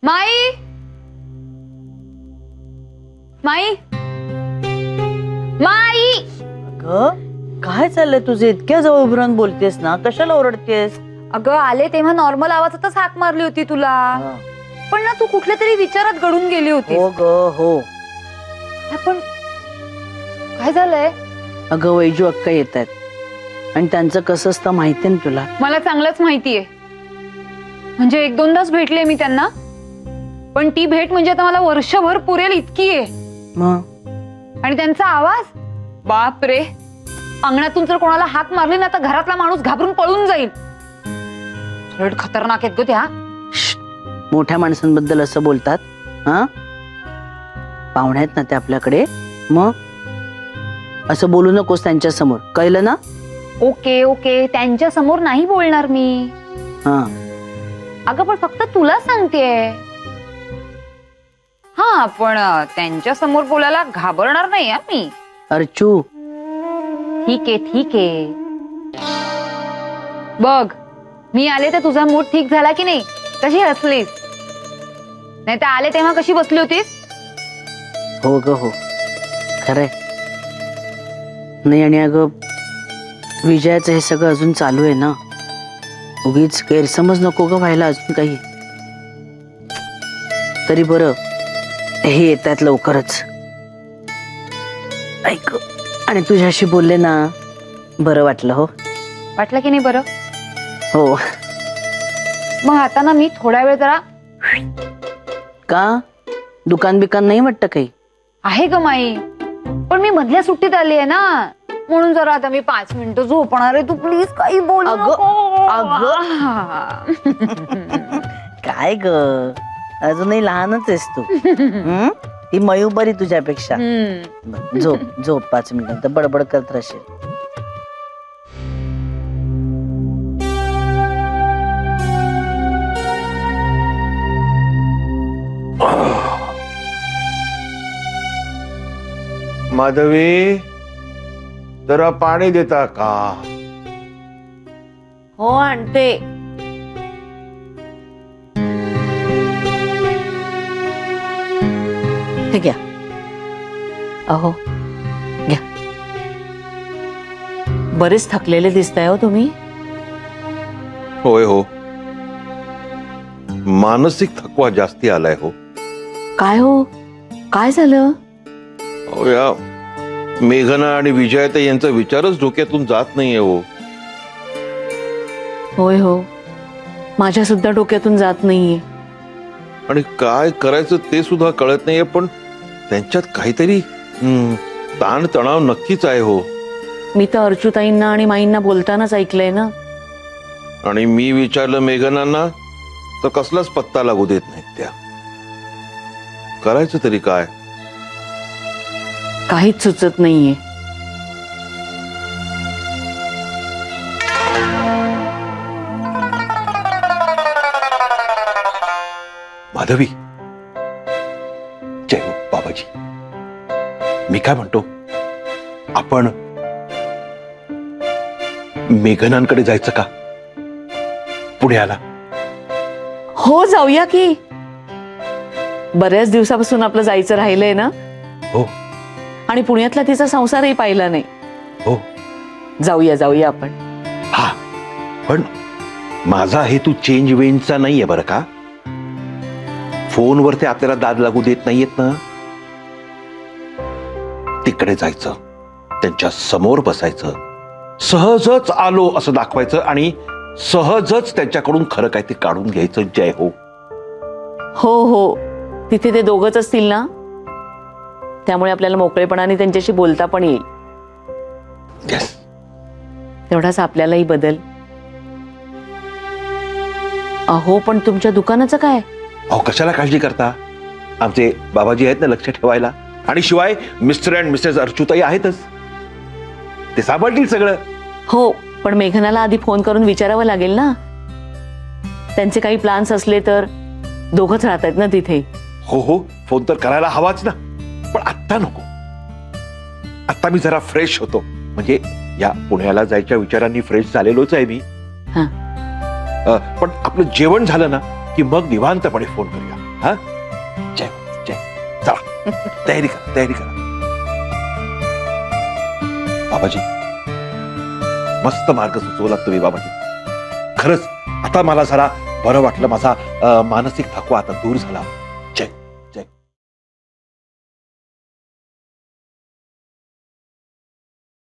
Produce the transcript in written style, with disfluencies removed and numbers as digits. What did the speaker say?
माई माई माई अगं काय चाललंय तुझे? इतक्या जवळ उभं राहून बोलतेस ना, कशाला ओरडतेस? अगं आले तेव्हा नॉर्मल आवाजातच हाक मारली होती तुला, पण ना तू कुठल्या तरी विचारात गडून गेली होती. हो ग हो. पण काय झालंय? अगं वैजू अक्का येत आहेत आणि त्यांचं कसं असतं माहितीये ना तुला? मला चांगलंच माहितीये. म्हणजे एक दोनदाच भेटले मी त्यांना, पण ती भेट म्हणजे आता मला वर्षभर पुरेल इतकी आहे. मग आणि त्यांचा आवाज, बाप रे, अंगणातून जर कोणाला हाक मारली ना तर घरातला माणूस घाबरून पळून जाईल. थोड खतरनाक आहेत ग त्या. मोठ्या माणसांबद्दल असं बोलतात? हा, पाहुणे आहेत ना ते आपल्याकडे, मग असं बोलू नकोस त्यांच्या समोर, कळलं ना? ओके ओके, त्यांच्या समोर नाही बोलणार मी. हा अगं पण फक्त तुला सांगतेय. हा पण त्यांच्या समोर बोलायला घाबरणार नाही मी. अर्चू, ठीक आहे ठीक आहे. बघ, मी आले तर तुझा मूड ठीक झाला की नाही? कशी हसलीस? नाही तर आले तेव्हा कशी बसली होतीस? हो ग हो, खरंय. नाही आणि अगं विजयाचं हे सगळं अजून चालू आहे ना, उगीच गैरसमज नको ग व्हायला अजून काही. तरी बरं हे येत आहेत लवकरच. ऐक, आणि तुझ्याशी बोलले ना बरं वाटलं. हो वाटलं की नाही बरं? हो. मग आता ना मी थोडा वेळ जरा का दुकान बिकान नाही वाटतं काही? आहे ग माई, पण मी मधल्या सुट्टीत आली आहे ना, म्हणून जरा आता मी 5 मिनिटं झोपणार आहे. तू प्लीज काही बोल नको. काय ग, अजूनही लहानच आहेस तू. ती मयू बरी तुझ्यापेक्षा. झोप झोप, 5 मिनिटात बडबड करत राहशील. माधवी, जरा पाणी देता का? हो आणते. हे घ्या. अहो घ्या. बरेच थकलेले दिसताय हो तुम्ही. होय हो, मानसिक थकवा जास्ती आलाय हो. काय हो, काय झालं? हो, या मेघना आणि विजयताई यांचा विचारच डोक्यातून जात नाहीये हो. होय हो, माझ्या सुद्धा डोक्यातून जात नाहीये. आणि काय करायचं ते सुद्धा कळत नाहीये. पण त्यांच्यात काहीतरी ताण तणाव नक्कीच आहे हो. मी तर अर्चूताईंना आणि माईंना बोलतानाच ऐकलंय ना. आणि मी विचारलं मेघनांना तर कसलाच पत्ता लागू देत नाहीत त्या. करायचं तरी काय? काहीच सुचत नाहीये. माधवी, जय हो बाबाजी. मी काय म्हणतो, आपण मेघनांकडे जायचं का पुण्याला? हो जाऊया की. बऱ्याच दिवसापासून आपलं जायचं राहिलंय ना. हो. आणि पुण्यातला तिचा संसारही पाहिला नाही. हो, जाऊया जाऊया आपण. हा, पण माझा हेतू चेंज वेंजचा नाहीये बरं का. फोनवर ते आपल्याला दाद लागू देत नाहीयेत ना. तिकडे जायचं, त्यांच्या समोर बसायचं, सहजच आलो असं दाखवायचं आणि सहजच त्यांच्याकडून खरं काय ते काढून घ्यायचं. जय हो. हो हो, तिथे ते दोघच असतील ना, त्यामुळे आपल्याला मोकळेपणाने त्यांच्याशी बोलता पण येईल. येस. तेवढाच आपल्यालाही बदल. अहो पण तुमच्या दुकानाचं काय? अहो कशाला काळजी करता, आमचे बाबाजी आहेत ना लक्ष ठेवायला. आणि शिवाय मिस्टर अँड मिसेस अर्चूताई आहेतच, ते सांभाळतील सगळं. हो, पण मेघनाला आधी फोन करून विचारावं लागेल ना. त्यांचे काही प्लॅन्स असले तर दोघच राहतात ना तिथे. हो हो, फोन तर करायला हवाच ना, पण आत्ता नको. आत्ता मी जरा फ्रेश होतो, म्हणजे या पुण्याला जायच्या विचारांनी फ्रेश झालेलोच आहे मी. पण आपलं जेवण झालं ना की मग निवांतपणे फोन करूया. हा जय जय चला तयारी करा तयारी करा. बाबाजी मस्त मार्ग सुचवला तुम्ही बाबाजी. खरंच आता मला जरा बरं वाटलं. माझा मानसिक थकवा आता दूर झाला.